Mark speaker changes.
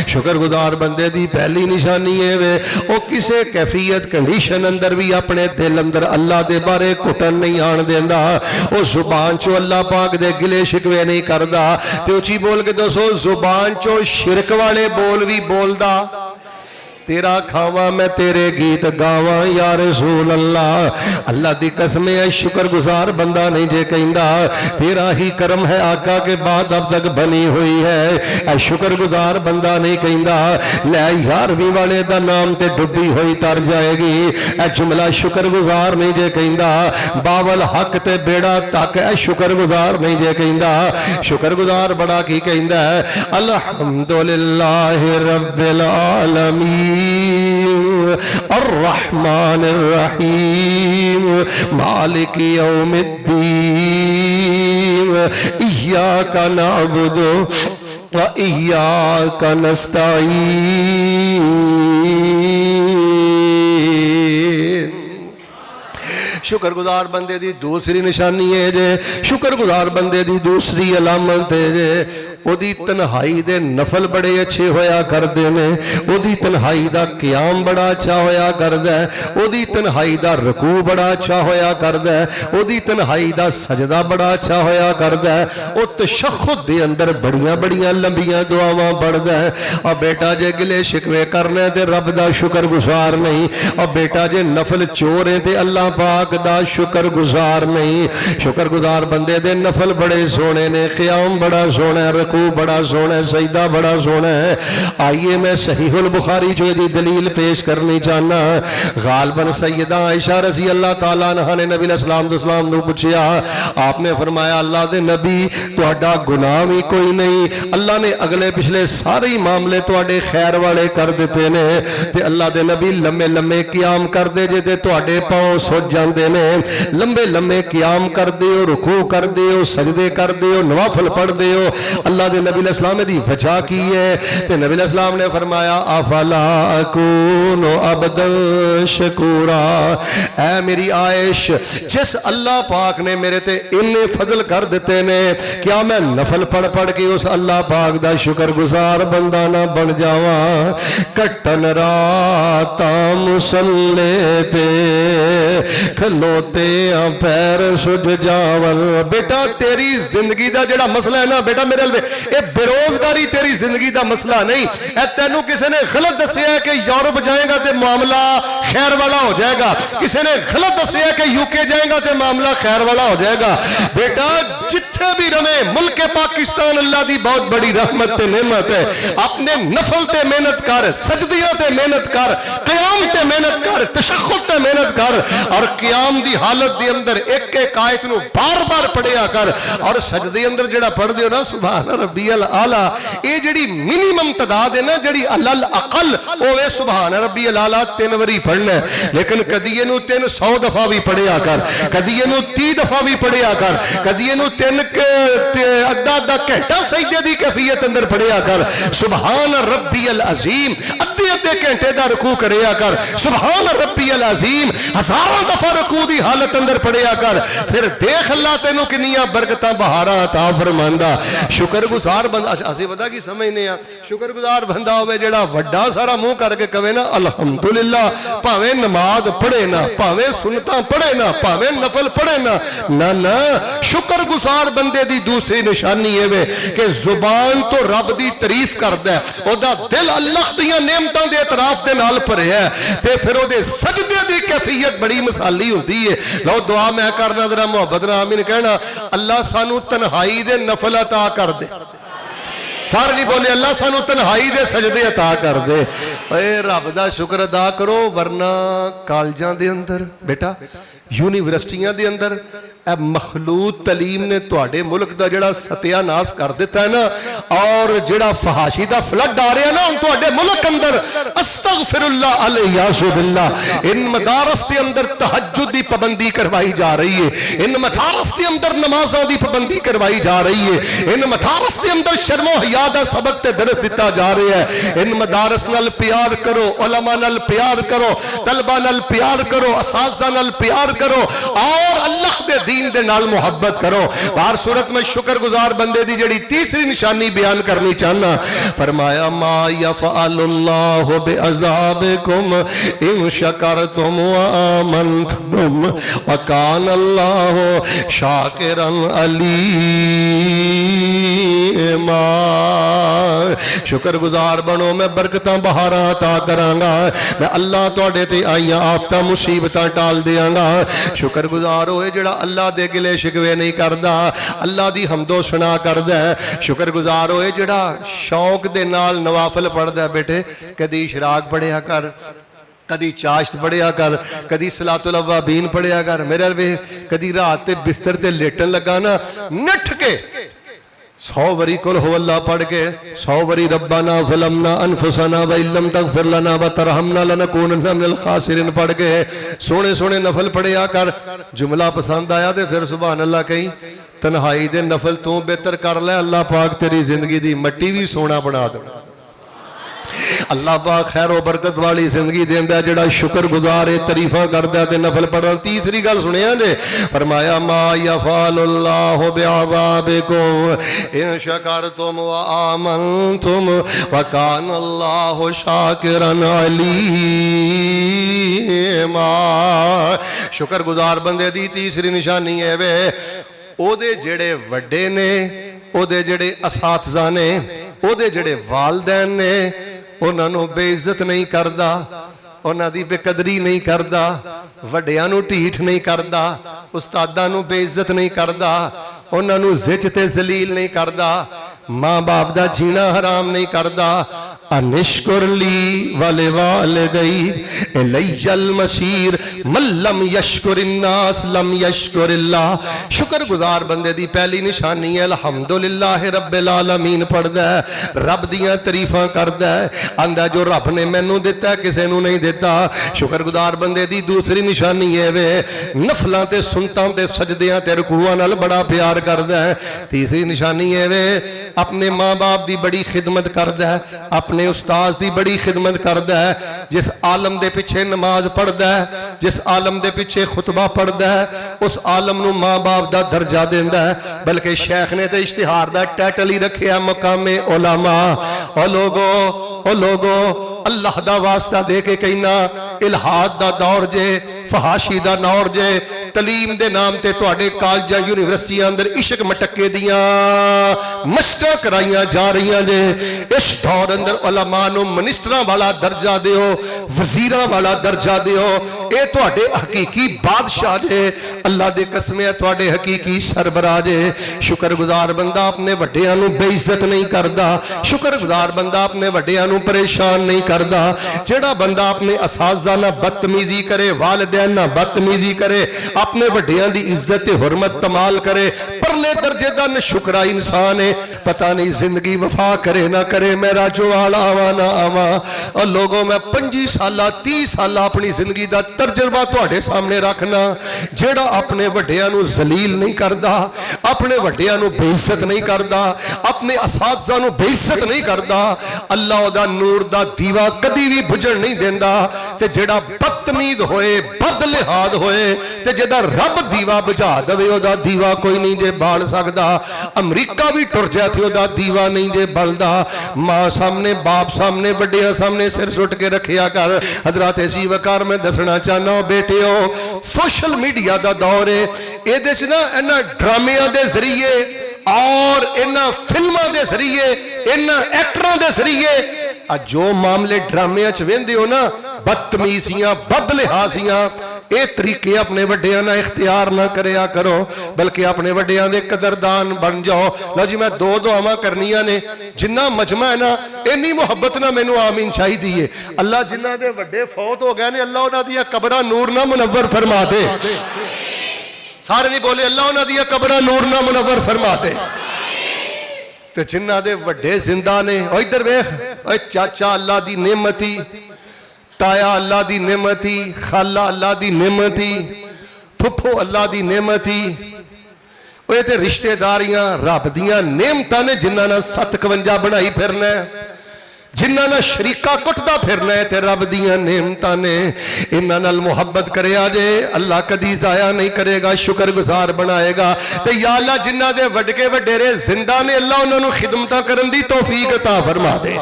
Speaker 1: शुक्र गुजार बंदे दी पहली निशानी है वे वो किसी कैफियत कंडीशन अंदर भी अपने दिल अंदर अल्लाह दे बारे घुटन नहीं आन देंदा। वो जुबान चो अल्लाह पाक दे गिले शिकवे नहीं करदा ते उची बोल के दसो जुबान चो शिरक वाले बोल भी बोलदा। तेरा खावा मैं तेरे गीत गावा या रसूल अल्लाह। अल्लाह दी कसम है शुक्र गुजार बंदा नहीं जे कहंदा तेरा ही करम है आका के बाद अब तक बनी हुई है। शुक्र गुजार बंदा नहीं कहंदा लै 11वीं वाले दा नाम ते डुबी हुई तर जाएगी। ए जुमला शुक्र गुजार नहीं जे कहंदा बावल हक ते बेड़ा तक है शुक्र गुजार नहीं जे कहंदा। शुक्र गुजार बड़ा की कहंदा अल्हम्दुलिल्लाह रब्बिल आलमीन अर्रहमान अर्रहीम मालिक यौमिद्दीन इय्याका नअबुदु व इय्याका नस्तईन। शुक्र गुजार बंदे दी दूसरी निशानी है जे शुक्र गुजार बंदे दी दूसरी अलामत है जे ओदी तन्हाई दे नफल बड़े अच्छे होया करदे ने। ओदी तन्हाई दा क़याम बड़ा अच्छा होया करदा है। ओदी तन्हाई दा रुकू बड़ा अच्छा होया करदा है। ओदी तन्हाई दा सजदा बड़ा अच्छा होया करदा है। ओ तशहुद दे अंदर बड़ियां बड़ियां लंबियां दुआवां पढ़दा है। और बेटा जे गिले शिकवे करने ते रब दा शुक्र गुजार नहीं। और बेटा जे नफल चोर है ते अल्लाह पाक दा शुक्र गुजार नहीं। शुक्र गुजार बंदे दे नफल बड़े सोहने ने, क़याम बड़ा सोहना है, बड़ा सोहना है, सजदा बड़ा सोहना है। आइए मैं सहीहुल बुखारी जो दी दलील पेश करनी चाहना। गालबन सैयदा आयशा रज़ी अल्लाह तआला अन्हा ने नबी सलाम नु पूछया आपने फरमाया अल्लाह दे नबी तुहाडा गुनाह भी कोई नहीं। अल्लाह ने अगले पिछले सारे ही मामले तुहाडे खैर वाले कर दिते ने ते अल्लाह दे नबी लम्बे लम्बे क़याम करदे जे ते तुहाडे पांव सुज जांदे ने। लंबे लम्बे क़याम करदे हो, रुकू करदे हो, सजदे करदे हो, नवाफिल पढ़दे हो। अल्लाह दे नबी अलैहिस्सलाम दी वजह की है ते नबी अलैहिस्सलाम ने फरमाया अफला अकूनु अब्दन शकूरा। ऐ मेरी आयश जिस अल्लाह पाक ने मेरे ते इन्ने फजल कर दिते ने क्या मैं नफल पढ़ पढ़ के उस अल्लाह पाक दा शुक्र गुजार बंदा ना बन जावा। कट्टन राता मुसल्ले ते खलोते पैर सुज जावल। बेटा तेरी जिंदगी दा जेड़ा मसला है ना बेटा मेरे बेरोजगारी तेरी जिंदगी का मसला नहीं। तेनू किसी ने गलत दसिया कि यूरोप जाएगा तो मामला खैर वाला हो जाएगा। किसी ने गलत दसिया कि यूके जाएगा तो मामला खैर वाला हो जाएगा। बेटा जिथे भी रहे मुल्क पाकिस्तान अल्लाह की बहुत बड़ी रहमत ते नेमत है। अपने नफल ते मेहनत कर, सजदियां ते मेहनत कर, क़याम ते मेहनत कर, तशहुद ते मेहनत कर और क़याम की हालत के अंदर एक एक आयत नू बार बार पढ़िया कर। और सजदे अंदर जेड़ा पढ़दे हो ना सुभान रब्बियल आला ये जड़ी मिनिमम तदाद है ना जड़ी अल अकल होवे सुभान रब्बियल आला 3 बारी पढ़ना है। लेकिन कदी इनू 300 दफा भी पढ़िया कर, कदी इनू 30 दफा भी पढ़िया कर, कदी इनू 3 अद्धा अद्धा घंटा सजदे दी कैफियत अंदर पढ़िया कर। सुभान रब्बियल अजीम अद्धे अद्धे घंटे का रुकू करिया कर। सुभान रब्बियल अजीम हजारों दफा रुकू दी हालत अंदर पढ़िया कर। फिर देख अल्लाह तेनू किन्नियां बरकतां बहारा अता फरमांदा। शुक्र गुजार बंदा असि पता की समझने आ शुक्र गुजार बंदा होवे जेड़ा वड्डा सारा मुंह करके कहे ना अल्हम्दुलिल्लाह भावें नमाज पढ़े ना, भावें सुन्नतां पढ़े ना, भावें नफल पढ़े ना, ना ना शुक्र गुजार बंदे दी दूसरी निशानी है वे कि जुबान तो रब दी तारीफ करदा है, ओदा दिल अल्लाह दियां नेमतां दे इतराफ दे नाल भरिया है ते फिर ओदे सजदे दी कैफियत बड़ी मिसाली हुंदी है। लो दुआ मैं करना जरा मोहब्बत नाल आमीन कहना अल्लाह सानू तन्हाई दे नफल अता कर दे। सारे नहीं बोले अल्लाह सानू तन्हाई दे सजदे अता कर दे। रब दा शुक्र अदा करो वरना कॉलेजां दे अंदर बेटा यूनिवर्सिटियां दे अंदर मखलूत तलीम ने तुहाडे मुल्क का जिहड़ा सत्यानाश कर दिता है ना और जिहड़ा फहाशी का फ्लड आ रहा है ना तुहाडे मुल्क अंदर अस्तगफिरुल्लाह अलैहिस्सलाम इन मदारस के अंदर तहज्जुद की पाबंदी करवाई जा रही है, इन मदारस के अंदर नमाज़ों की पाबंदी करवाई जा रही है, इन मदारस के अंदर शर्मो हया दा सबक ते दरस दिता जा रहा है। इन मदारस नाल प्यार करो, उलमा नाल प्यार करो, तलबा नाल प्यार करो, असातिज़ा नाल प्यार करो और अल्लाह दे یقین دے نال محبت کرو. ہر صورت میں شکر گزار بندے دی جڑی تیسری نشانی بیان کرنی چاہنا, فرمایا ما یفعل اللہ بعذابکم ان شکرتم وآمنتم وکان اللہ شاکرا علیما. شکر گزار بنو, میں برکتاں بہاراں عطا کراں گا, میں اللہ تواڈے تے آئیاں آفتاں مصیبتاں ٹال دیاں گا. شکر گزار ہوئے جڑا اللہ دے گلے شکوے نہیں کردا, اللہ دی حمد و ثنا کردا ہے. شکر گزار ہوئے جڑا شوق دے نال نوافل پڑھدا ہے. بیٹے کدی اشراق پڑھیا کر, کدی چاشت پڑھیا کر, کدی صلاۃ الاوابین پڑھیا کر. میرے وے کدی رات تے بستر تے لیٹن لگا نا, نٹھ کے 100 وری قل هو اللہ پڑھ کے, 100 وری ربنا ظلمنا انفسنا وان لم تغفر لنا وترحمنا لنکونن من الخاسرین پڑھ کے سونے سونے نفل پڑھیا کر. جملہ پسند آیا تے پھر سبحان اللہ کہیں. تنہائی دے نفل تو بہتر کر لے, اللہ پاک تیری زندگی دی مٹی بھی سونا بنا دے. اللہ پاک خیر و برکت والی زندگی دیندا ہے جڑا شکر گزار ہے, تعریفاں کردا ہے تے نفل پڑھن. تیسری گل سنیا جے, فرمایا ما یفعل اللہ بعذابکم ان شکرتم وآمنتم وکان اللہ شاکرا علیما. شکر گزار بندے دی تیسری نشانی ہے وے او دے جڑے وڈے نے, او دے جڑے اساتذہ نے, او دے جڑے والدین نے, انہاں نو بے عزت نہیں کردا, انہاں دی بے قدری نہیں کردا, وڈیاں نو ٹھیٹھ نہیں کردا, استاداں نو بے عزت نہیں کردا, انہاں نو زج تے ذلیل نہیں کردا, ماں باپ دا جینا حرام نہیں کردا. انشکر لی ولوالدی الی المصیر من لم یشکر الناس لم یشکر اللہ. شکر گزار بندے دی پہلی نشانی ہے الحمدللہ رب العالمین پڑھدا ہے, رب دیاں تعریفاں کردا ہے, آندا جو رب نے مینوں دتا ہے کسے نوں نہیں دتا. شکر گزار بندے دی دوسری نشانی ہے وے نفلاں تے سنتاں تے سجدیاں تے رکوعاں نال بڑا پیار کردا ہے. تیسری نشانی ہے وے اپنے ماں باپ دی بڑی خدمت کردا ہے, اپنے استاذ دی بڑی خدمت کردا ہے. جس عالم دے پیچھے نماز پڑھدا ہے, جس عالم دے پیچھے خطبہ پڑھدا ہے, اس عالم نو ماں باپ دا درجہ دیندا ہے. بلکہ شیخ نے تے اشتہار دا ٹائٹل ہی رکھیا مقام علماء. او لوگو اللہ دا واسطہ دے کے کہنا الہاد دا دور جے, فحاشی دا نور جے, تعلیم دے نام تے تواڈے کالجاں یونیورسٹیاں اندر عشق مٹکے دیاں مشقاں کرائیاں جا رہیاں جے. اس دور اندر علماء نو منسٹراں والا درجہ دیو, وزیراں والا درجہ دیو, اے تواڈے حقیقی بادشاہ جے. اللہ دے قسم ہے تواڈے حقیقی سربراہ جے. شکر گزار بندہ اپنے وڈیاں نو بے عزت نہیں کردا, شکر گزار بندہ اپنے وڈیاں نو پریشان نہیں کردا. جڑا بندہ اپنے اساتذہ نہ بدتمیزی کرے, والدین نہ بدتمیزی کرے, اپنے وڈیاں دی عزت حرمت تمال کرے, پرلے درجے دا نشکرا انسان ہے. پتہ نہیں زندگی وفا کرے نہ کرے, میرا جو آلا آواں نہ آواں. اور لوگوں میں 25 سالہ 30 سالہ اپنی زندگی دا ترجمہ تواڈے سامنے رکھنا. جیڑا اپنے وڈیاں نو ذلیل نہیں کردا, اپنے وڈیاں نو بے عزت نہیں کردا, اپنے اساتذہ نو بے عزت نہیں کردا, اللہ دا نور دا دیوا کدی بھی بجھن نہیں دیندا. تے جیڑا بدتمیز ہوئے, بد لحاظ ہوئے, تے جدا رب دیوا بجھا دوے او دا دیوا کوئی نہیں جے بال سکدا. امریکہ بھی ٹر جائے تھی او دا دیوا نہیں جے بلدا. ماں سامنے, باپ سامنے, وڈیاں سامنے سر سٹ کے رکھیا کر. حضرات اسی وقار میں دسنا چاہنا ہوں بیٹیو, سوشل میڈیا دا دور ہے. اے دے نا اینا ڈرامیاں دے ذریعے اور اینا فلماں دے ذریعے, اینا ایکٹراں دے ذریعے جو معاملے ڈرامے اچ ویندے ہو نا, بدتمیزیاں, بد لحاظیاں, اے طریقے اپنے وڈیاں نہ اختیار نہ کریا کرو, بلکہ اپنے وڈیاں دے قدردان بن جاؤ. لو جی میں 2 دعاواں کرنیاں نے. جنہ مجمع ہے نا اینی محبت نہ مینوں آمین چاہی دیئے. اللہ جنہ دے وڈے فوت ہو گئے نے, اللہ انہاں دیا قبراں نور نہ منور فرما دے. سارے نہیں بولے اللہ انہاں دیا قبراں نور نہ منور فرما دے. تے جنہ دے وڈے زندہ نے, او ادھر ویکھ, اے چاچا اللہ دی نعمتی, تایا اللہ دی نعمتی, خالہ اللہ دی نعمتی, پھپھو اللہ دی نعمتی. وہ تے رشتہ داریاں رب دیاں نعمتاں نے جنہاں نے 57 بنائی پھرنا. जिन्हां नाल शरीका कुटदा फिरना है ते रब दियां नेमतां ने। इन्हां नाल मुहब्बत करिया जे, अल्लाह कदी जाया नहीं करेगा, शुक्रगुजार बनाएगा। ते या अल्लाह जिन्हां दे वडके वडेरे जिंदा ने, अल्लाह उन्हां नूं खिदमतां करन दी तौफीक अता फरमा दे।